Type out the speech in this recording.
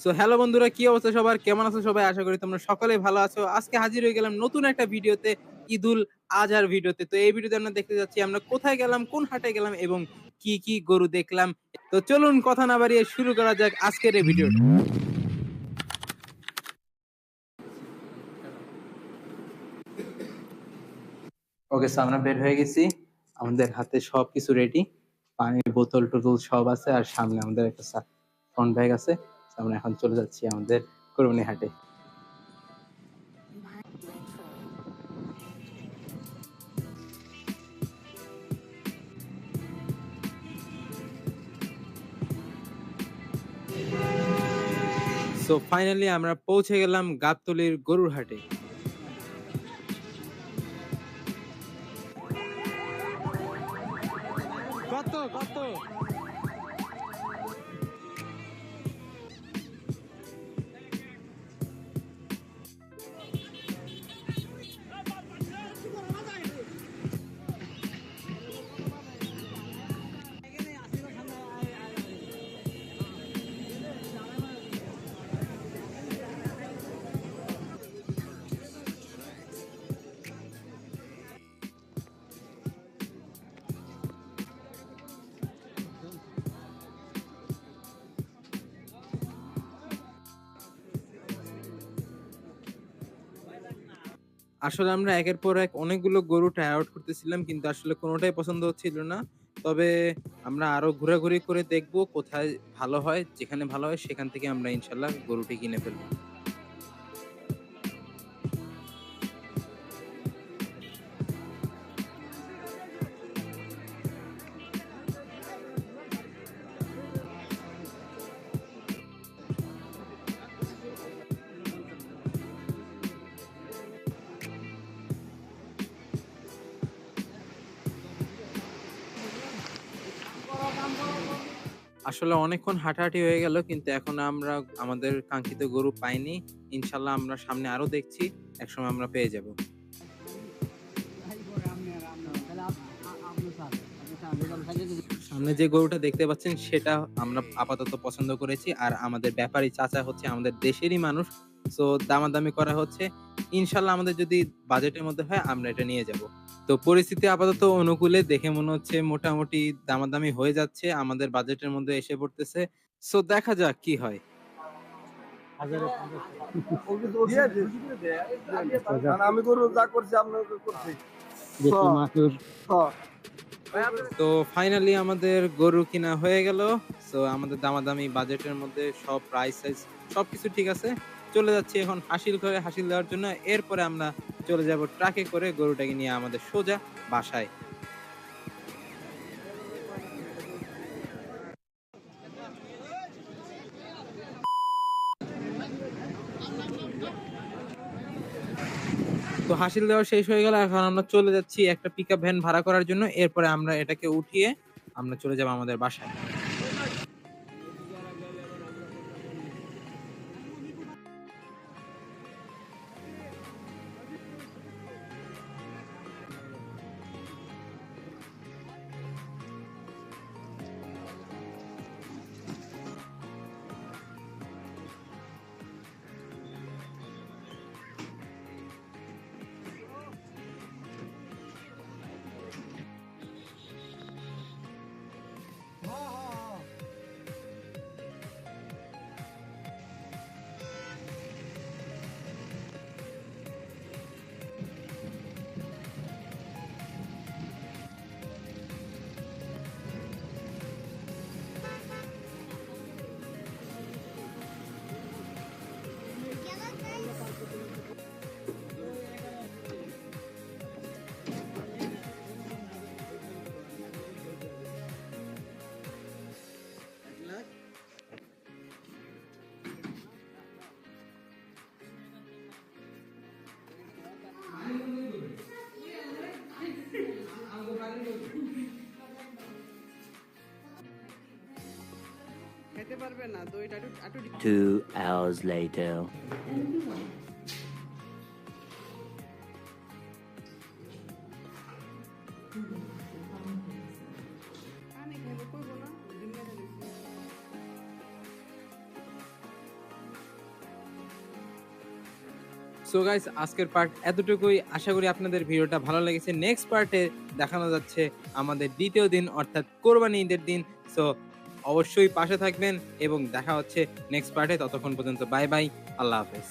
So hello বন্ধুরা, কি অবস্থা সবার? কেমন আছো সবাই? আশা করি তোমরা সকলেই ভালো আছো। আজকে হাজির হয়ে গেলাম নতুন একটা ভিডিওতে, ঈদুল আজহার ভিডিওতে। তো এই ভিডিওতে আমরা দেখতে যাচ্ছি আমরা কোথায় গেলাম, কোন হাটে গেলাম এবং কি কি গরু দেখলাম। তো চলুন কথা না বাড়িয়ে শুরু করা যাক আজকের এই ভিডিওটা। ওকে, সো আমরা বের হয়ে গেছি, আমাদের হাতে সবকিছু রেডি, পানির বোতল টোতল সব আছে, আর সামনে আমাদের একটা ফ্রন্ট ব্যাগ আছে। তো আমরা এখন চলে যাচ্ছি আমাদের কোরবানি হাটে। সো ফাইনালি আমরা পৌঁছে গেলাম গাবতলীর গরুর হাটে। কত কত আসলে আমরা একের পর এক অনেকগুলো গরু ট্রাই আউট করতেছিলাম, কিন্তু আসলে কোনোটাই পছন্দ হচ্ছিল না। তবে আমরা আরো ঘোরাঘুরি করে দেখবো কোথায় ভালো হয়, যেখানে ভালো হয় সেখান থেকে আমরা ইনশাল্লাহ গরুটি কিনে ফেলবো। আসলে অনেকক্ষণ হাঁটাহাঁটি হয়ে গেল, কিন্তু এখন আমরা আমাদের কাঙ্ক্ষিত গরু পাইনি। ইনশাল্লাহ আমরা সামনে আরো দেখছি, একসময় আমরা পেয়ে যাব। সামনে যে গরুটা দেখতে পাচ্ছেন সেটা আমরা আপাতত পছন্দ করেছি, আর আমাদের ব্যাপারী চাচা হচ্ছে আমাদের দেশেরই মানুষ। সো দামাদামি করা হচ্ছে, ইনশাল্লাহ আমাদের যদি বাজেটের মধ্যে হয় আমরা এটা নিয়ে যাব। তো পরিস্থিতি আপাতত অনুকূলে দেখে মনে হচ্ছে মোটামুটি দামাদামি হয়ে যাচ্ছে, আমাদের বাজেটের মধ্যে এসে পড়তেছে। সো দেখা যাক কি হয়। আমি গরু যা করছি আপনার করছি। তো ফাইনালি আমাদের গরু কিনা হয়ে গেল। সো আমাদের দামাদামি বাজেটের মধ্যে, সব প্রাইস সাইজ সবকিছু ঠিক আছে। চলে যাচ্ছি এখন হাসিল করে হাসিল দেওয়ার জন্য। এরপরে আমরা চলে যাব ট্রাকে করে গরুটাকে নিয়ে আমাদের সোজা বাসায়। তো হাসিল দেওয়া শেষ হয়ে গেল, এখন আমরা চলে যাচ্ছি একটা পিকআপ ভ্যান ভাড়া করার জন্য। এরপরে আমরা এটাকে উঠিয়ে আমরা চলে যাব আমাদের বাসায়। খেতে পারবে না তো এটা একটু 2 hours later. পানি খাইলে করবো না সো গাইস আজকের পার্ট এতটুকুই। আশা করি আপনাদের ভিডিওটা ভালো লেগেছে। নেক্সট পার্টে দেখানো যাচ্ছে আমাদের দ্বিতীয় দিন অর্থাৎ কোরবানি ঈদের দিন। সো অবশ্যই পাশে থাকবেন এবং দেখা হচ্ছে নেক্সট পার্টে। ততক্ষণ পর্যন্ত বাই বাই। আল্লাহ হাফেজ।